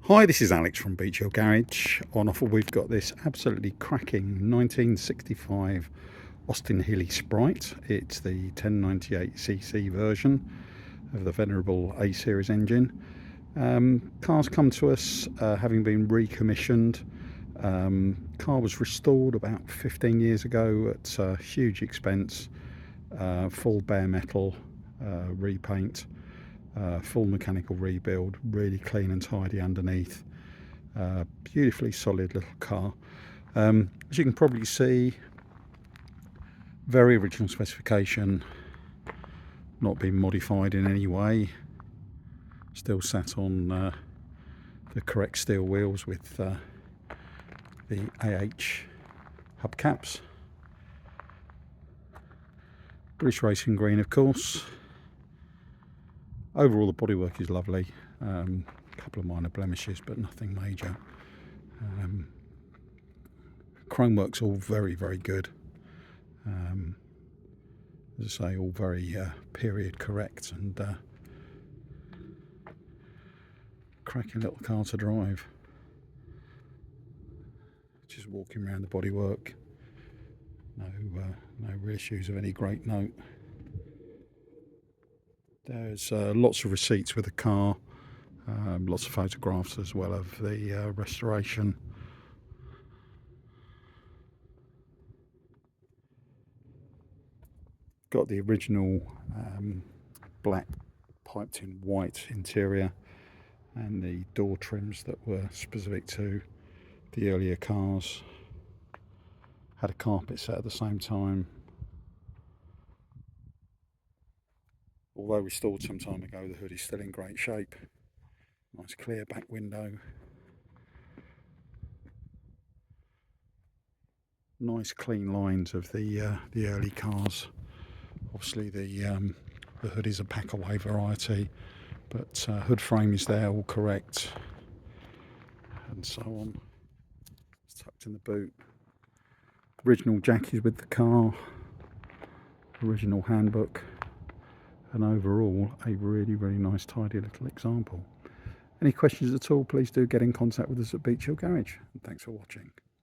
Hi, this is Alex from Beech Hill Garage. On offer we've got this absolutely cracking 1965 Austin Healey Sprite. It's the 1098cc version of the venerable A series engine. Car's come to us having been recommissioned. Car was restored about 15 years ago at huge expense. Full bare metal repaint. Full mechanical rebuild, really clean and tidy underneath. Beautifully solid little car. As you can probably see, very original specification, not been modified in any way. Still sat on the correct steel wheels with the AH hubcaps. British Racing Green, of course. Overall, the bodywork is lovely. A couple of minor blemishes, but nothing major. Chromework's all very, very good. As I say, all very period correct and cracking little car to drive. Just walking around the bodywork. No real issues of any great note. There's lots of receipts with the car, lots of photographs as well of the restoration. Got the original black piped in white interior and the door trims that were specific to the earlier cars. Had a carpet set at the same time. Although restored some time ago, the hood is still in great shape. Nice clear back window. Nice clean lines of the early cars. Obviously the hood is a pack away variety, but hood frame is there, all correct, and so on. It's tucked in the boot. Original jack is with the car. Original handbook. And overall, a really, really nice, tidy little example. Any questions at all, please do get in contact with us at Beech Hill Garage. And thanks for watching.